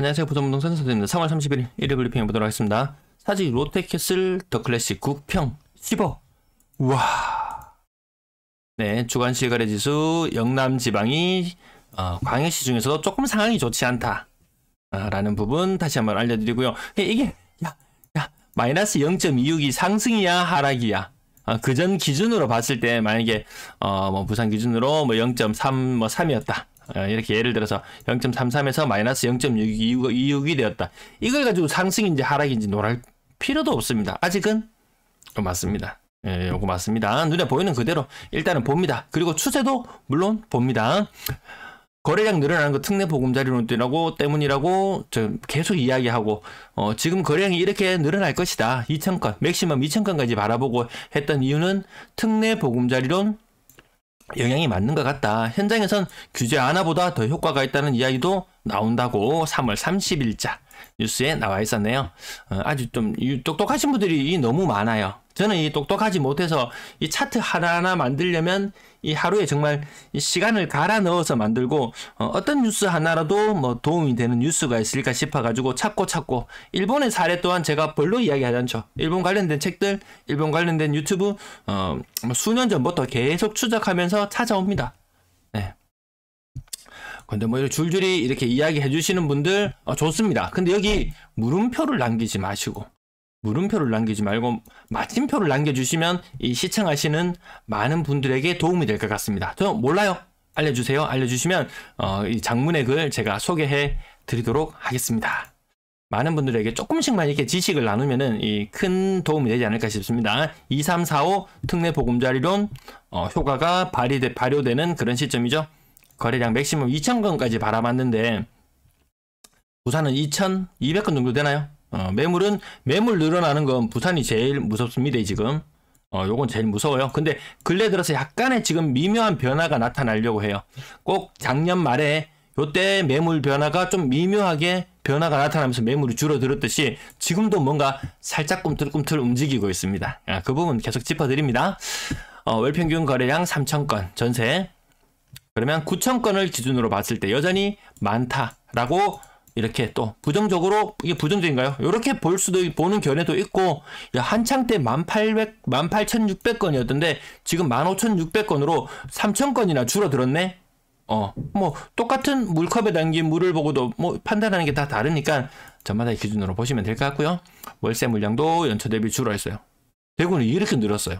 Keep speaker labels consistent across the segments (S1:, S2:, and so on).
S1: 안녕하세요. 부동산 선생님입니다. 3월 30일 일일 브리핑 해보도록 하겠습니다. 사직 롯데캐슬 더 클래식 9평 10억. 우와. 네, 주간 실거래 지수 영남 지방이 광역시 중에서도 조금 상황이 좋지 않다 라는 부분 다시 한번 알려드리고요. 이게 마이너스 0.26이 상승이야 하락이야. 그전 기준으로 봤을 때 만약에 뭐 부산 기준으로 뭐 0.3 뭐 3이었다. 이렇게 예를 들어서 0.33에서 마이너스 0.26이 되었다. 이걸 가지고 상승인지 하락인지 논할 필요도 없습니다. 아직은 맞습니다. 예, 요거 맞습니다. 눈에 보이는 그대로 일단은 봅니다. 그리고 추세도 물론 봅니다. 거래량 늘어나는 거 특례 보금자리론이라고 때문이라고 계속 이야기하고 지금 거래량이 이렇게 늘어날 것이다. 2,000건, 맥시멈 2,000건까지 바라보고 했던 이유는 특례 보금자리론 영향이 맞는 것 같다. 현장에선 규제 완화보다 더 효과가 있다는 이야기도 나온다고 3월 30일자 뉴스에 나와 있었네요. 아주 좀 똑똑하신 분들이 너무 많아요. 저는 이 똑똑하지 못해서 이 차트 하나하나 만들려면 이 하루에 정말 이 시간을 갈아 넣어서 만들고 어떤 뉴스 하나라도 뭐 도움이 되는 뉴스가 있을까 싶어가지고 찾고 일본의 사례 또한 제가 별로 이야기하지 않죠. 일본 관련된 책들, 일본 관련된 유튜브 수년 전부터 계속 추적하면서 찾아옵니다. 네. 근데 뭐 줄줄이 이렇게 이야기해 주시는 분들 좋습니다. 근데 여기 물음표를 남기지 마시고 물음표를 남기지 말고 마침표를 남겨주시면 이 시청하시는 많은 분들에게 도움이 될 것 같습니다. 저 몰라요. 알려주세요. 알려주시면 이 장문의 글 제가 소개해 드리도록 하겠습니다. 많은 분들에게 조금씩만 이렇게 지식을 나누면은 이 큰 도움이 되지 않을까 싶습니다. 2345 특례 보금자리론 효과가 발효되는 그런 시점이죠. 거래량 맥시멈 2,000건까지 바라봤는데 부산은 2,200건 정도 되나요? 매물 늘어나는 건 부산이 제일 무섭습니다, 지금. 요건 제일 무서워요. 근데 근래 들어서 약간의 지금 미묘한 변화가 나타나려고 해요. 꼭 작년 말에 요때 매물 변화가 좀 미묘하게 변화가 나타나면서 매물이 줄어들었듯이 지금도 뭔가 살짝 꿈틀꿈틀 움직이고 있습니다. 그 부분 계속 짚어드립니다. 월평균 거래량 3,000건 전세. 그러면 9,000건을 기준으로 봤을 때 여전히 많다라고 이렇게 또 부정적으로 이게 부정적인가요? 이렇게 보는 견해도 있고 한창 때 18,600건이었던데 지금 15,600건으로 3,000건이나 줄어들었네. 뭐 똑같은 물컵에 담긴 물을 보고도 뭐 판단하는 게 다 다르니까 저마다의 기준으로 보시면 될 것 같고요. 월세 물량도 연초 대비 줄어있어요. 대구는 이렇게 늘었어요.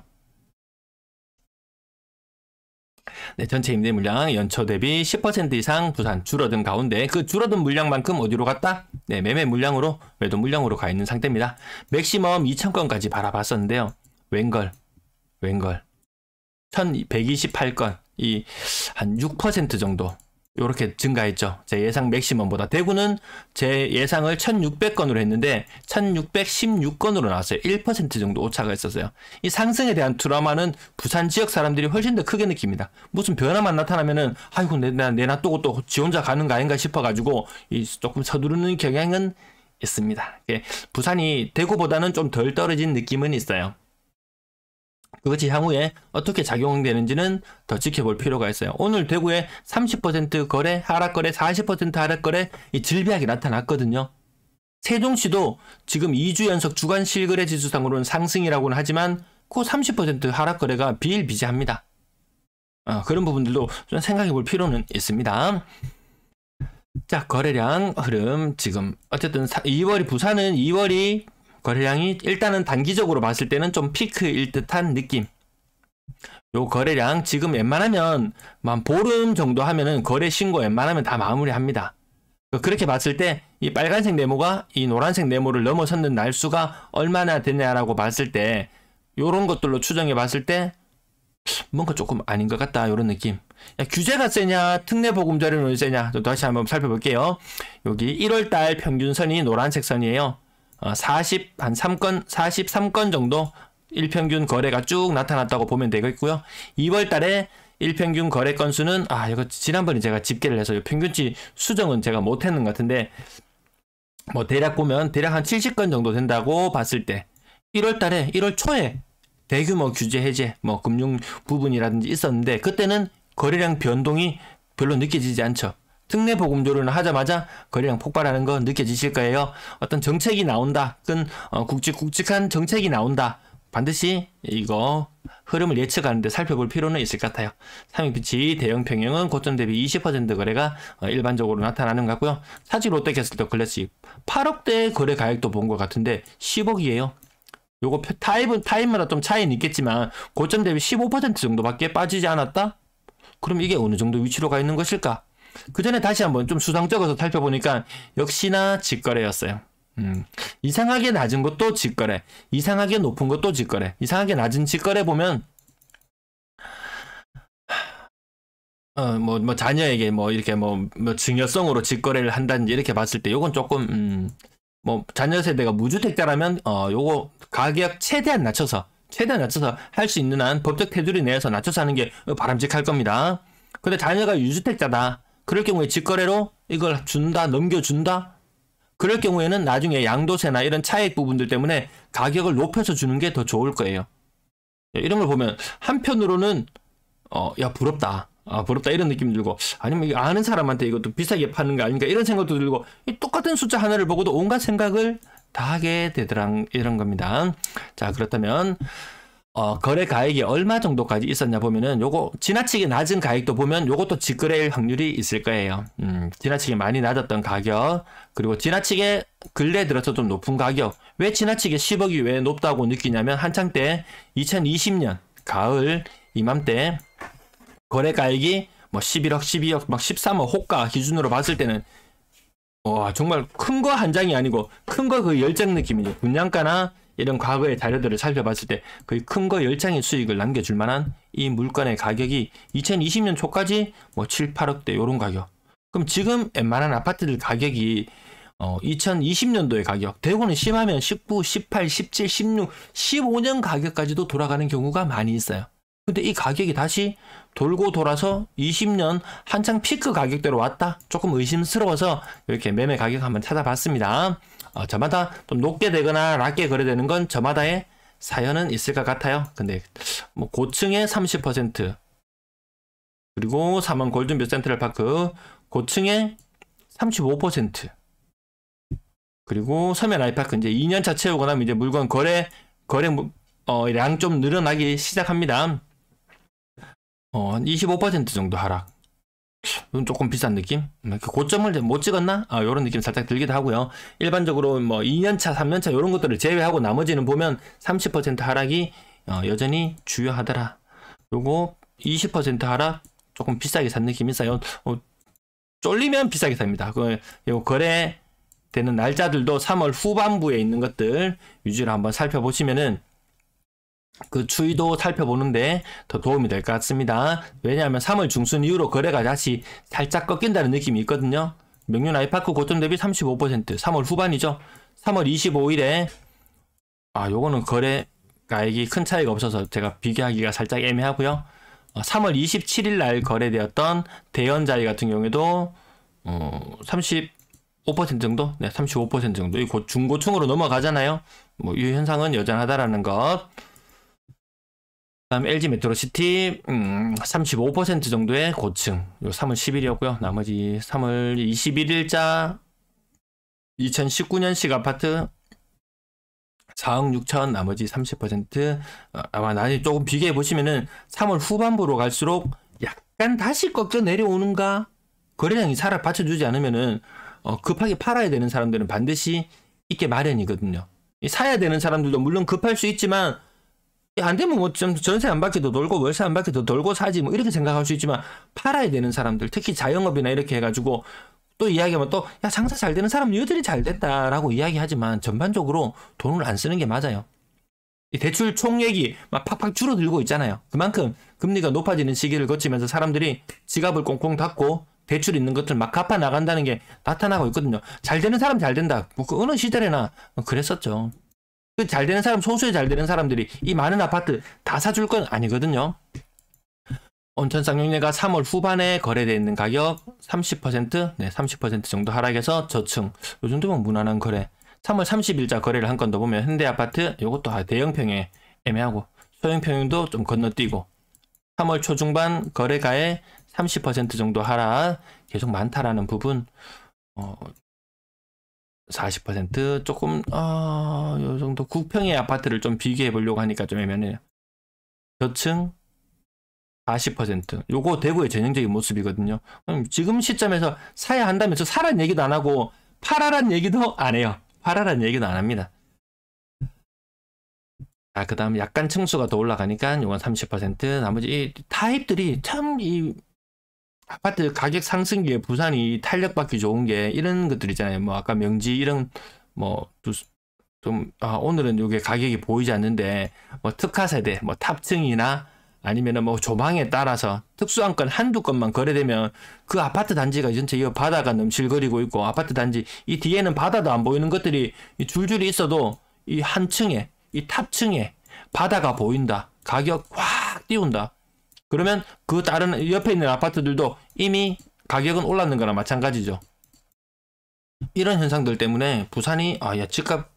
S1: 네, 전체 임대 물량 연초 대비 10% 이상 부산 줄어든 가운데 그 줄어든 물량만큼 어디로 갔다? 네, 매매 물량으로 매도 물량으로 가 있는 상태입니다. 맥시멈 2,000건까지 바라봤었는데요. 웬걸 1,128건 이 한 6% 정도 요렇게 증가했죠. 제 예상 맥시멈보다. 대구는 제 예상을 1,600건으로 했는데 1,616건으로 나왔어요. 1% 정도 오차가 있었어요. 이 상승에 대한 트라우마는 부산 지역 사람들이 훨씬 더 크게 느낍니다. 무슨 변화만 나타나면은 아이고 내 놔두고 또 지 혼자 가는 거 아닌가 싶어가지고 조금 서두르는 경향은 있습니다. 부산이 대구보다는 좀 덜 떨어진 느낌은 있어요. 그것이 향후에 어떻게 작용되는지는 더 지켜볼 필요가 있어요. 오늘 대구에 30% 거래, 하락거래, 40% 하락거래 이 질비하게 나타났거든요. 세종시도 지금 2주 연속 주간 실거래 지수상으로는 상승이라고는 하지만 그 30% 하락거래가 비일비재합니다. 그런 부분들도 좀 생각해 볼 필요는 있습니다. 자, 거래량 흐름 지금 어쨌든 부산은 2월이 거래량이 일단은 단기적으로 봤을 때는 좀 피크일 듯한 느낌. 요 거래량 지금 웬만하면 한 보름 정도 하면은 거래 신고 웬만하면 다 마무리합니다. 그렇게 봤을 때 이 빨간색 네모가 이 노란색 네모를 넘어섰는 날수가 얼마나 되냐라고 봤을 때 요런 것들로 추정해 봤을 때 뭔가 조금 아닌 것 같다 요런 느낌. 규제가 세냐 특례 보금자리론이 세냐 다시 한번 살펴볼게요. 여기 1월달 평균선이 노란색 선이에요. 43건 정도 일평균 거래가 쭉 나타났다고 보면 되겠고요. 2월 달에 일평균 거래 건수는 이거 지난번에 제가 집계를 해서 평균치 수정은 제가 못했는 것 같은데 뭐 대략 보면 대략 한 70건 정도 된다고 봤을 때 1월 달에 1월 초에 대규모 규제 해제 뭐 금융 부분이라든지 있었는데 그때는 거래량 변동이 별로 느껴지지 않죠. 특례 보금 조례를 하자마자 거래량 폭발하는 거 느껴지실 거예요. 어떤 정책이 나온다, 굵직굵직한 정책이 나온다. 반드시 이거 흐름을 예측하는데 살펴볼 필요는 있을 것 같아요. 삼익빛이 대형 평형은 고점 대비 20% 거래가 일반적으로 나타나는 것 같고요. 사지 롯데캐슬 더 클래식 8억대 거래 가액도 본 것 같은데 10억이에요. 요거 타입마다 좀 차이는 있겠지만 고점 대비 15% 정도밖에 빠지지 않았다? 그럼 이게 어느 정도 위치로 가 있는 것일까? 그 전에 다시 한번 좀 수상적어서 살펴보니까 역시나 직거래였어요. 이상하게 낮은 것도 직거래, 이상하게 높은 것도 직거래. 이상하게 낮은 직거래 보면 자녀에게 이렇게 증여성으로 직거래를 한다든지 이렇게 봤을 때 요건 조금 자녀 세대가 무주택자라면 요거 가격 최대한 낮춰서 할 수 있는 한 법적 테두리 내에서 낮춰서 하는 게 바람직할 겁니다. 근데 자녀가 유주택자다, 그럴 경우에 직거래로 이걸 넘겨준다, 그럴 경우에는 나중에 양도세나 이런 차익 부분들 때문에 가격을 높여서 주는 게 더 좋을 거예요. 이런 걸 보면 한편으로는 야 부럽다, 부럽다 이런 느낌 들고, 아니면 이거 아는 사람한테 이것도 비싸게 파는 거 아닌가 이런 생각도 들고, 이 똑같은 숫자 하나를 보고도 온갖 생각을 다 하게 되더라, 이런 겁니다. 자, 그렇다면 거래 가액이 얼마 정도까지 있었냐 보면은 요거 지나치게 낮은 가액도 보면 요것도 직거래일 확률이 있을 거예요. 지나치게 많이 낮았던 가격, 그리고 지나치게 근래 들어서 좀 높은 가격. 왜 지나치게 10억이 왜 높다고 느끼냐면 한창 때 2020년 가을 이맘때 거래 가액이 11억, 12억, 막 13억 호가 기준으로 봤을 때는 와, 정말 큰 거 한 장이 아니고 큰 거 그 10장 느낌이죠. 분양가나 이런 과거의 자료들을 살펴봤을 때 거의 큰 거 10장의 수익을 남겨줄 만한 이 물건의 가격이 2020년 초까지 7, 8억대 요런 가격. 그럼 지금 웬만한 아파트들 가격이 2020년도의 가격, 대구는 심하면 19, 18, 17, 16, 15년 가격까지도 돌아가는 경우가 많이 있어요. 근데 이 가격이 다시 돌고 돌아서 20년 한창 피크 가격대로 왔다? 조금 의심스러워서 이렇게 매매 가격 한번 찾아봤습니다. 저마다 좀 높게 되거나 낮게 거래되는 건 저마다의 사연은 있을 것 같아요. 근데 고층의 30%, 그리고 3원 골든뷰 센트럴파크 고층의 35%, 그리고 서면 아이파크 이제 2년차 채우고 나면 이제 물건 량 좀 늘어나기 시작합니다. 25% 정도 하락. 이건 조금 비싼 느낌? 고점을 못 찍었나? 요런 느낌 살짝 들기도 하고요. 일반적으로 2년차, 3년차 요런 것들을 제외하고 나머지는 보면 30% 하락이 여전히 주요하더라. 요거 20% 하락 조금 비싸게 산 느낌이 있어요. 쫄리면 비싸게 삽니다. 요 거래되는 날짜들도 3월 후반부에 있는 것들 위주로 한번 살펴보시면은 그 추이도 살펴보는데 더 도움이 될 것 같습니다. 왜냐하면 3월 중순 이후로 거래가 다시 살짝 꺾인다는 느낌이 있거든요. 명륜 아이파크 고점 대비 35%, 3월 후반이죠. 3월 25일에 요거는 거래 가액이 큰 차이가 없어서 제가 비교하기가 살짝 애매하고요. 3월 27일 날 거래되었던 대연자리 같은 경우에도 35% 정도? 네, 35% 정도. 이 중고층으로 넘어가잖아요. 이 현상은 여전하다라는 것. 다음 LG 메트로시티 35% 정도의 고층, 요 3월 10일이었고요. 나머지 3월 21일자 2019년식 아파트 4억 6천, 나머지 30%. 아마 나중에 조금 비교해 보시면은 3월 후반부로 갈수록 약간 다시 꺾여 내려오는가? 거래량이 살아 받쳐주지 않으면은 급하게 팔아야 되는 사람들은 반드시 있게 마련이거든요. 사야 되는 사람들도 물론 급할 수 있지만 안 되면 좀 전세 안 받게 더 돌고 월세 안 받게 더 돌고 사지 이렇게 생각할 수 있지만, 팔아야 되는 사람들, 특히 자영업이나 이렇게 해가지고 또 이야기하면 또 야 장사 잘 되는 사람은 이들이 잘 됐다라고 이야기하지만 전반적으로 돈을 안 쓰는 게 맞아요. 이 대출 총액이 막 팍팍 줄어들고 있잖아요. 그만큼 금리가 높아지는 시기를 거치면서 사람들이 지갑을 꽁꽁 닫고 대출 있는 것들 막 갚아 나간다는 게 나타나고 있거든요. 잘 되는 사람 잘 된다. 그 어느 시절에나 그랬었죠. 잘 되는 사람, 소수의 잘 되는 사람들이 이 많은 아파트 다 사줄 건 아니거든요. 온천 쌍용리가 3월 후반에 거래되어 있는 가격 30%, 네, 30% 정도 하락해서 저층. 요 정도면 무난한 거래. 3월 30일자 거래를 한 건 더 보면 현대아파트, 요것도 대형평에 애매하고, 소형평형도 좀 건너뛰고, 3월 초중반 거래가에 30% 정도 하락 계속 많다라는 부분. 40% 조금 요 정도 국평의 아파트를 좀 비교해 보려고 하니까 좀 애매해요. 저층 40% 요거 대구의 전형적인 모습이거든요. 지금 시점에서 사야 한다면서 사란 얘기도 안 하고 팔아란 얘기도 안 해요. 팔아란 얘기도 안 합니다. 그 다음 약간 층수가 더 올라가니까 이건 30%, 나머지 이 타입들이 참 이 아파트 가격 상승기에 부산이 탄력받기 좋은 게 이런 것들 있잖아요. 뭐 아까 명지 이런 뭐 좀 오늘은 이게 가격이 보이지 않는데 뭐 특화 세대, 뭐 탑층이나 아니면은 뭐 조망에 따라서 특수한 건 한두 건만 거래되면 그 아파트 단지가 전체 이 바다가 넘실거리고 있고, 아파트 단지 이 뒤에는 바다도 안 보이는 것들이 줄줄이 있어도 이 한 층에 이 탑층에 바다가 보인다. 가격 확 띄운다. 그러면 그 다른 옆에 있는 아파트들도 이미 가격은 올랐는 거나 마찬가지죠. 이런 현상들 때문에 부산이 야 집값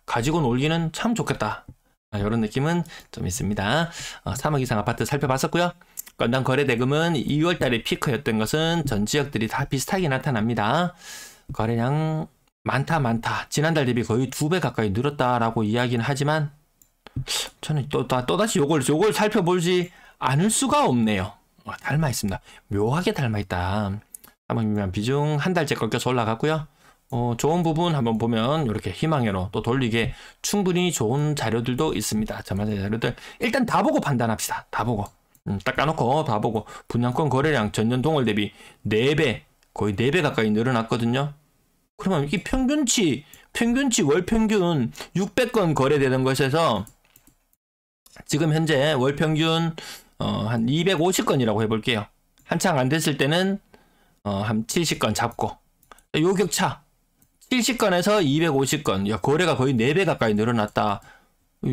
S1: 가지고 놀기는 참 좋겠다. 이런 느낌은 좀 있습니다. 3억 이상 아파트 살펴봤었고요. 건당 거래 대금은 2월 달에 피크였던 것은 전 지역들이 다 비슷하게 나타납니다. 거래량 많다. 지난달 대비 거의 2배 가까이 늘었다라고 이야기는 하지만 저는 또다시 요걸 살펴보지 않을 수가 없네요. 닮아 있습니다. 묘하게 닮아 있다. 3억 미만 비중 한 달째 꺾여서 올라갔고요. 좋은 부분 한번 보면 이렇게 희망회로 또 돌리게 충분히 좋은 자료들도 있습니다. 저만의 자료들 일단 다 보고 판단합시다. 다 보고 딱 까놓고 다 보고 분양권 거래량 전년 동월 대비 4배 거의 4배 가까이 늘어났거든요. 그러면 이 평균치 월 평균 600건 거래되는 것에서 지금 현재 월 평균 한 250건이라고 해볼게요. 한창 안 됐을 때는 한 70건 잡고 요 격차 70건에서 250건. 야, 거래가 거의 4배 가까이 늘어났다.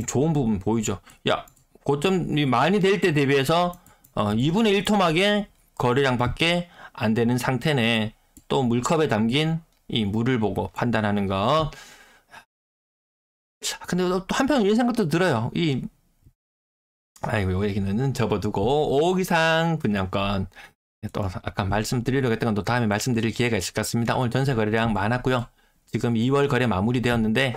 S1: 좋은 부분 보이죠? 야, 고점이 많이 될 때 대비해서 2분의 1 토막의 거래량밖에 안 되는 상태네. 또 물컵에 담긴 이 물을 보고 판단하는 거. 근데 또 한편 이런 생각도 들어요. 요 얘기는 접어두고 5억 이상 분양권. 또 아까 말씀드리려고 했던 건 또 다음에 말씀드릴 기회가 있을 것 같습니다. 오늘 전세 거래량 많았고요. 지금 2월 거래 마무리되었는데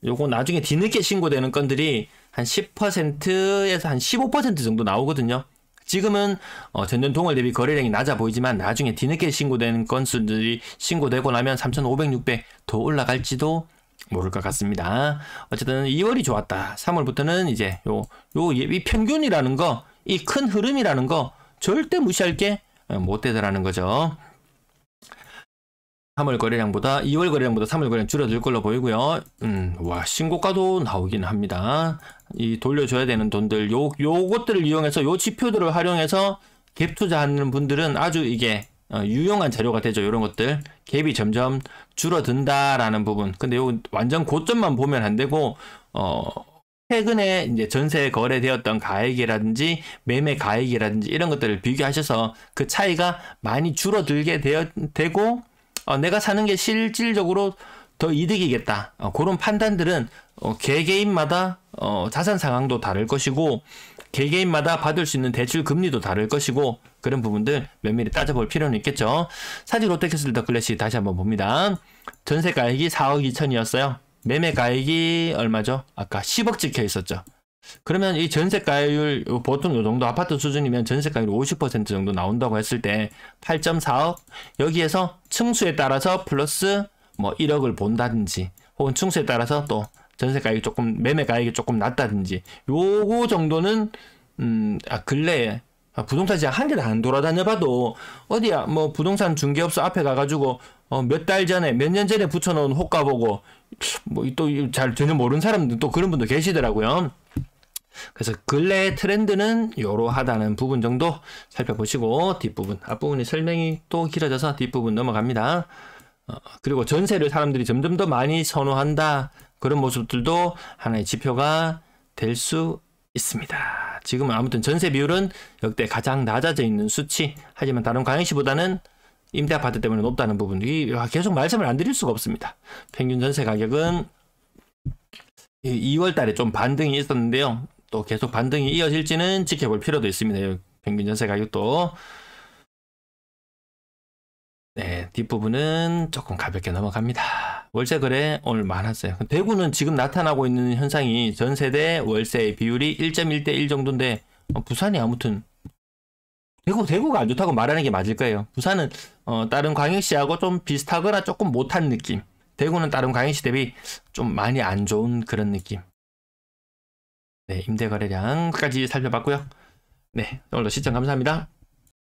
S1: 요거 나중에 뒤늦게 신고되는 건들이 한 10%에서 한 15% 정도 나오거든요. 지금은 전년 동월 대비 거래량이 낮아 보이지만 나중에 뒤늦게 신고되는 건수들이 신고되고 나면 3,500, 600 더 올라갈지도 모를 것 같습니다. 어쨌든 2월이 좋았다. 3월부터는 이제 이 평균이라는 거, 이 큰 흐름이라는 거 절대 무시할 게 못 되더라는 거죠. 3월 거래량보다 2월 거래량보다 3월 거래량 줄어들 걸로 보이고요. 와, 신고가도 나오긴 합니다. 이 돌려줘야 되는 돈들 요것들을 이용해서 요 지표들을 활용해서 갭 투자하는 분들은 아주 이게 유용한 자료가 되죠. 이런 것들 갭이 점점 줄어든다라는 부분. 근데 요 완전 고점만 보면 안 되고 최근에 이제 전세 거래되었던 가액이라든지 매매 가액이라든지 이런 것들을 비교하셔서 그 차이가 많이 줄어들게 되고 내가 사는 게 실질적으로 더 이득이겠다. 그런 판단들은 개개인마다 자산 상황도 다를 것이고 개개인마다 받을 수 있는 대출 금리도 다를 것이고 그런 부분들 면밀히 따져볼 필요는 있겠죠. 사지 롯데캐슬 더 클래식 다시 한번 봅니다. 전세 가액이 4억 2천이었어요. 매매 가액이 얼마죠? 아까 10억 찍혀 있었죠. 그러면 이 전세 가율 보통 요 정도 아파트 수준이면 전세 가율 50% 정도 나온다고 했을 때 8.4억 여기에서 층수에 따라서 플러스 뭐 1억을 본다든지 혹은 층수에 따라서 또 전세 가액이 조금 매매 가액이 조금 낮다든지 요거 정도는 근래에 부동산 시장 한 개도 안 돌아다녀 봐도 어디야 뭐 부동산 중개업소 앞에 가가지고 몇 달 전에 몇 년 전에 붙여놓은 호가 보고 뭐 또 잘 전혀 모르는 사람들 또 그런 분도 계시더라고요. 그래서 근래의 트렌드는 이러하다는 부분 정도 살펴보시고 뒷부분 앞부분이 설명이 또 길어져서 뒷부분 넘어갑니다. 그리고 전세를 사람들이 점점 더 많이 선호한다 그런 모습들도 하나의 지표가 될 수 있습니다. 지금은 아무튼 전세 비율은 역대 가장 낮아져 있는 수치. 하지만 다른 광역시보다는 임대 아파트 때문에 높다는 부분이 계속 말씀을 안 드릴 수가 없습니다. 평균 전세 가격은 2월 달에 좀 반등이 있었는데요. 또 계속 반등이 이어질지는 지켜볼 필요도 있습니다. 평균 전세 가격도 뒷부분은 조금 가볍게 넘어갑니다. 월세 거래 오늘 많았어요. 대구는 지금 나타나고 있는 현상이 전세대 월세 비율이 1.1대 1 정도인데 부산이 아무튼 대구가 안 좋다고 말하는 게 맞을 거예요. 부산은 다른 광역시하고 좀 비슷하거나 조금 못한 느낌. 대구는 다른 광역시 대비 좀 많이 안 좋은 그런 느낌. 네, 임대 거래량까지 살펴봤고요. 네, 오늘도 시청 감사합니다.